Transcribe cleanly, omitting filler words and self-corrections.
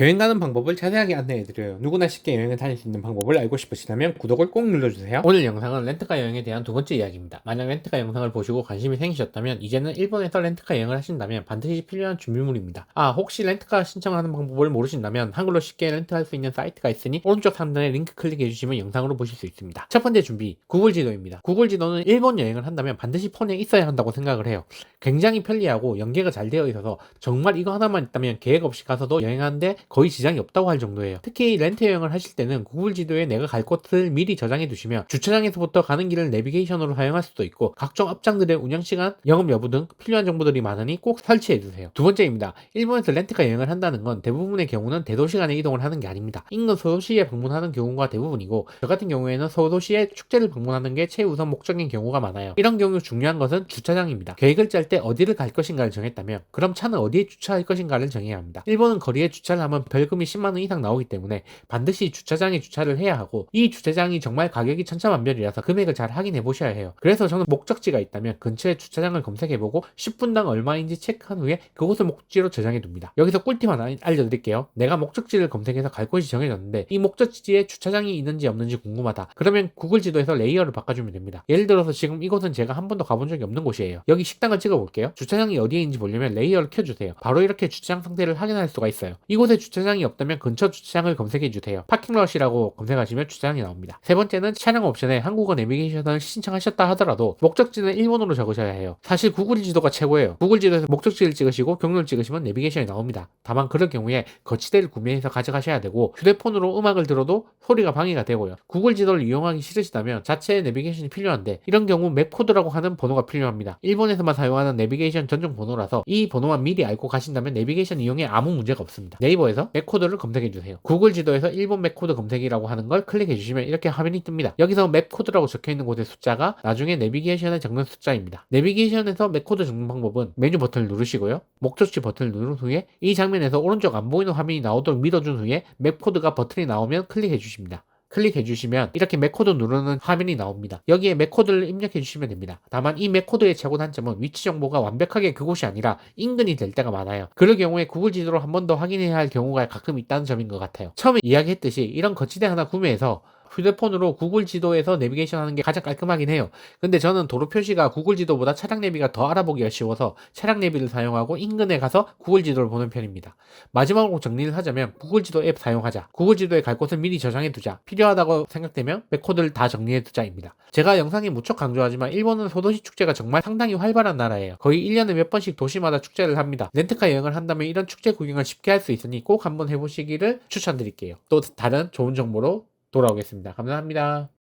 여행 가는 방법을 자세하게 안내해드려요. 누구나 쉽게 여행을 다닐 수 있는 방법을 알고 싶으시다면 구독을 꼭 눌러주세요. 오늘 영상은 렌트카 여행에 대한 두 번째 이야기입니다. 만약 렌트카 영상을 보시고 관심이 생기셨다면 이제는 일본에서 렌트카 여행을 하신다면 반드시 필요한 준비물입니다. 혹시 렌트카 신청하는 방법을 모르신다면 한글로 쉽게 렌트할 수 있는 사이트가 있으니 오른쪽 상단에 링크 클릭해주시면 영상으로 보실 수 있습니다. 첫 번째 준비, 구글 지도입니다. 구글 지도는 일본 여행을 한다면 반드시 폰에 있어야 한다고 생각을 해요. 굉장히 편리하고 연계가 잘 되어 있어서 정말 이거 하나만 있다면 계획 없이 가서도 여행하는데 거의 지장이 없다고 할 정도예요. 특히 렌트 여행을 하실 때는 구글 지도에 내가 갈 곳을 미리 저장해 두시면 주차장에서부터 가는 길을 내비게이션으로 사용할 수도 있고 각종 앞장들의 운영시간, 영업 여부 등 필요한 정보들이 많으니 꼭 설치해 두세요. 두 번째입니다. 일본에서 렌트카 여행을 한다는 건 대부분의 경우는 대도시 간에 이동을 하는 게 아닙니다. 인근 소도시에 방문하는 경우가 대부분이고 저 같은 경우에는 소도시의 축제를 방문하는 게 최우선 목적인 경우가 많아요. 이런 경우 중요한 것은 주차장입니다. 계획을 짤 때 어디를 갈 것인가를 정했다면 그럼 차는 어디에 주차할 것인가를 정해야 합니다. 일본은 거리에 주차를 하면 벌금이 10만원 이상 나오기 때문에 반드시 주차장에 주차를 해야 하고 이 주차장이 정말 가격이 천차만별이라서 금액을 잘 확인해 보셔야 해요. 그래서 저는 목적지가 있다면 근처에 주차장을 검색해보고 10분당 얼마인지 체크한 후에 그곳을 목적지로 저장해 둡니다. 여기서 꿀팁 하나 알려드릴게요. 내가 목적지를 검색해서 갈 곳이 정해졌는데 이 목적지에 주차장이 있는지 없는지 궁금하다. 그러면 구글 지도에서 레이어를 바꿔주면 됩니다. 예를 들어서 지금 이곳은 제가 한 번도 가본 적이 없는 곳이에요. 여기 식당을 찍어볼게요. 주차장이 어디에 있는지 보려면 레이어를 켜주세요. 바로 이렇게 주차장 상태를 확인할 수가 있어요. 이곳에 주차장이 없다면 근처 주차장을 검색해주세요. 파킹럿이라고 검색하시면 주차장이 나옵니다. 세 번째는 차량 옵션에 한국어 내비게이션을 신청하셨다 하더라도 목적지는 일본어로 적으셔야 해요. 사실 구글 지도가 최고예요. 구글 지도에서 목적지를 찍으시고 경로를 찍으시면 내비게이션이 나옵니다. 다만 그럴 경우에 거치대를 구매해서 가져가셔야 되고 휴대폰으로 음악을 들어도 소리가 방해가 되고요. 구글 지도를 이용하기 싫으시다면 자체 내비게이션이 필요한데 이런 경우 맥코드라고 하는 번호가 필요합니다. 일본에서만 사용하는 내비게이션 전용 번호라서 이 번호만 미리 알고 가신다면 내비게이션 이용에 아무 문제가 없습니다. 네이버에서 맥코드를 검색해주세요. 구글 지도에서 일본 맥코드 검색이라고 하는 걸 클릭해주시면 이렇게 화면이 뜹니다. 여기서 맥코드라고 적혀있는 곳의 숫자가 나중에 내비게이션에 적는 숫자입니다. 내비게이션에서 맥코드 적는 방법은 메뉴 버튼을 누르시고요. 목적지 버튼을 누른 후에 이 장면에서 오른쪽 안 보이는 화면이 나오도록 밀어준 후에 맥코드가 버튼이 나오면 클릭해주십니다. 클릭해주시면 이렇게 맥코드 누르는 화면이 나옵니다. 여기에 맥코드를 입력해주시면 됩니다. 다만 이 맥코드의 최고 단점은 위치 정보가 완벽하게 그곳이 아니라 인근이 될 때가 많아요. 그럴 경우에 구글 지도로 한 번 더 확인해야 할 경우가 가끔 있다는 점인 것 같아요. 처음에 이야기했듯이 이런 거치대 하나 구매해서 휴대폰으로 구글 지도에서 내비게이션 하는 게 가장 깔끔하긴 해요. 근데 저는 도로 표시가 구글 지도보다 차량 내비가 더 알아보기가 쉬워서 차량 내비를 사용하고 인근에 가서 구글 지도를 보는 편입니다. 마지막으로 정리를 하자면 구글 지도 앱 사용하자. 구글 지도에 갈 곳을 미리 저장해 두자. 필요하다고 생각되면 맥코드를 다 정리해 두자입니다. 제가 영상에 무척 강조하지만 일본은 소도시 축제가 정말 상당히 활발한 나라예요. 거의 1년에 몇 번씩 도시마다 축제를 합니다. 렌트카 여행을 한다면 이런 축제 구경을 쉽게 할 수 있으니 꼭 한번 해보시기를 추천드릴게요. 또 다른 좋은 정보로 돌아오겠습니다. 감사합니다.